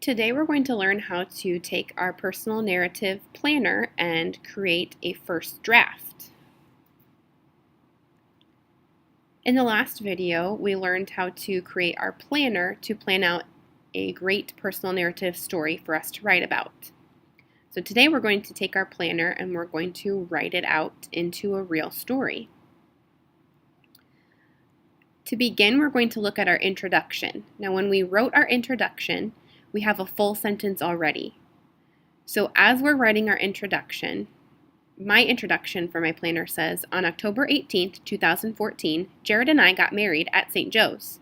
Today we're going to learn how to take our personal narrative planner and create a first draft. In the last video, we learned how to create our planner to plan out a great personal narrative story for us to write about. So today we're going to take our planner and we're going to write it out into a real story. To begin, we're going to look at our introduction. Now, when we wrote our introduction, we have a full sentence already. So as we're writing our introduction, my introduction for my planner says, on October 18th, 2014, Jared and I got married at St. Joe's.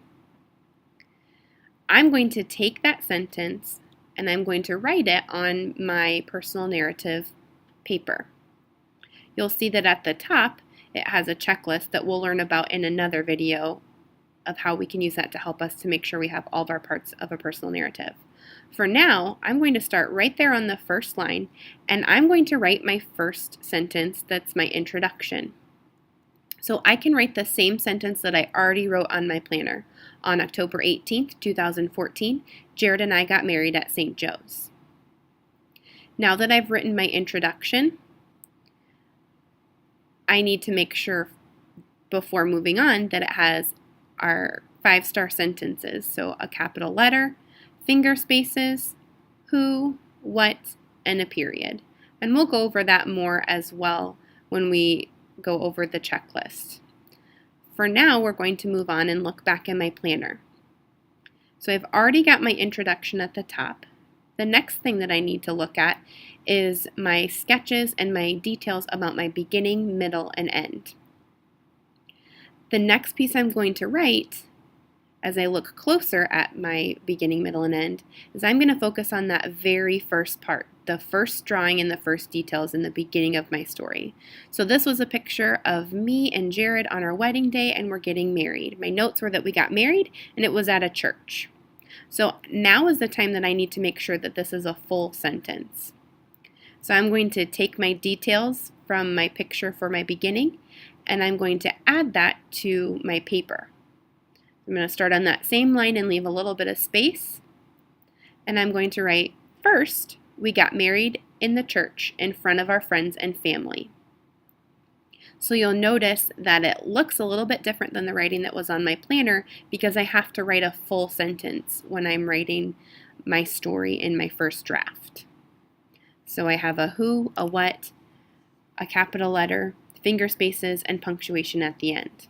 I'm going to take that sentence and I'm going to write it on my personal narrative paper. You'll see that at the top, it has a checklist that we'll learn about in another video of how we can use that to help us to make sure we have all of our parts of a personal narrative. For now, I'm going to start right there on the first line, and I'm going to write my first sentence that's my introduction. So I can write the same sentence that I already wrote on my planner. On October 18th, 2014, Jared and I got married at St. Joe's. Now that I've written my introduction, I need to make sure before moving on that it has our 5-star sentences, so a capital letter, finger spaces, who, what, and a period. And we'll go over that more as well when we go over the checklist. For now, we're going to move on and look back in my planner. So I've already got my introduction at the top. The next thing that I need to look at is my sketches and my details about my beginning, middle, and end. The next piece I'm going to write, as I look closer at my beginning, middle, and end, is I'm going to focus on that very first part, the first drawing and the first details in the beginning of my story. So this was a picture of me and Jared on our wedding day, and we're getting married. My notes were that we got married, and it was at a church. So now is the time that I need to make sure that this is a full sentence. So I'm going to take my details from my picture for my beginning, and I'm going to add that to my paper. I'm going to start on that same line and leave a little bit of space. And I'm going to write, first, we got married in the church in front of our friends and family. So you'll notice that it looks a little bit different than the writing that was on my planner because I have to write a full sentence when I'm writing my story in my first draft. So I have a who, a what, a capital letter, finger spaces, and punctuation at the end.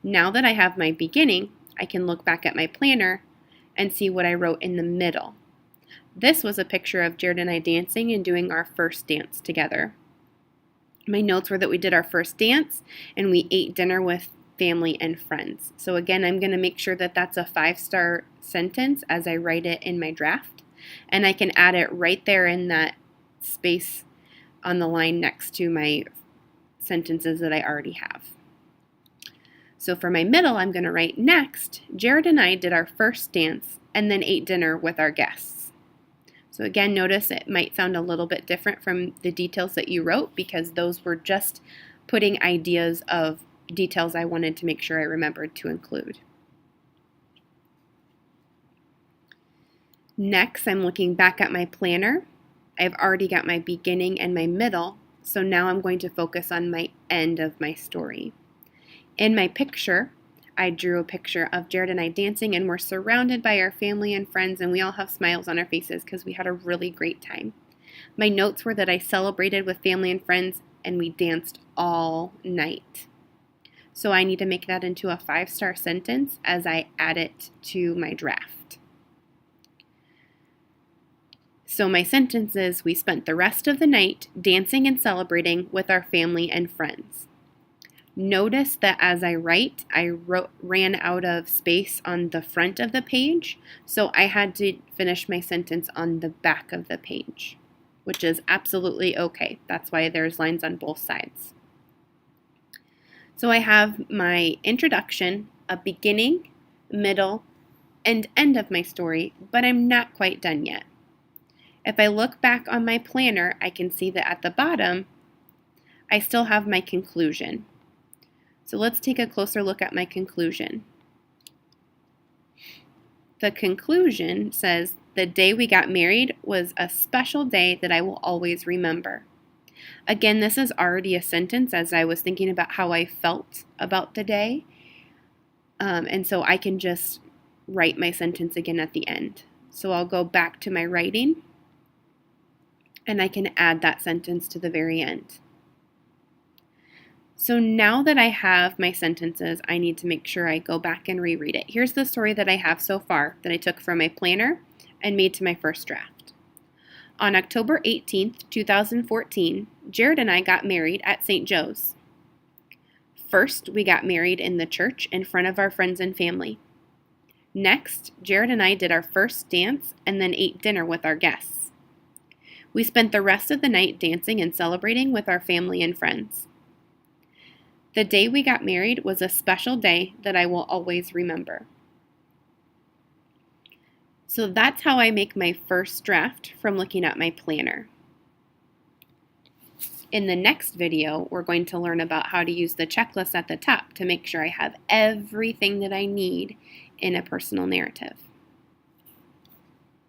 Now that I have my beginning, I can look back at my planner and see what I wrote in the middle. This was a picture of Jared and I dancing and doing our first dance together. My notes were that we did our first dance and we ate dinner with family and friends. So again, I'm going to make sure that that's a 5-star sentence as I write it in my draft. And I can add it right there in that space on the line next to my sentences that I already have. So for my middle, I'm going to write, next, Jared and I did our first dance and then ate dinner with our guests. So again, notice it might sound a little bit different from the details that you wrote because those were just putting ideas of details I wanted to make sure I remembered to include. Next, I'm looking back at my planner. I've already got my beginning and my middle, so now I'm going to focus on my end of my story. In my picture, I drew a picture of Jared and I dancing, and we're surrounded by our family and friends, and we all have smiles on our faces because we had a really great time. My notes were that I celebrated with family and friends, and we danced all night. So I need to make that into a 5-star sentence as I add it to my draft. So my sentence is, we spent the rest of the night dancing and celebrating with our family and friends. Notice that as I write, I ran out of space on the front of the page, so I had to finish my sentence on the back of the page, which is absolutely okay. That's why there's lines on both sides. So I have my introduction, a beginning, middle, and end of my story, but I'm not quite done yet. If I look back on my planner, I can see that at the bottom, I still have my conclusion. So let's take a closer look at my conclusion. The conclusion says, the day we got married was a special day that I will always remember. Again, this is already a sentence as I was thinking about how I felt about the day. And so I can just write my sentence again at the end. So I'll go back to my writing and I can add that sentence to the very end. So now that I have my sentences, I need to make sure I go back and reread it. Here's the story that I have so far that I took from my planner and made to my first draft. On October 18th, 2014, Jared and I got married at St. Joe's. First, we got married in the church in front of our friends and family. Next, Jared and I did our first dance and then ate dinner with our guests. We spent the rest of the night dancing and celebrating with our family and friends. The day we got married was a special day that I will always remember. So that's how I make my first draft from looking at my planner. In the next video, we're going to learn about how to use the checklist at the top to make sure I have everything that I need in a personal narrative.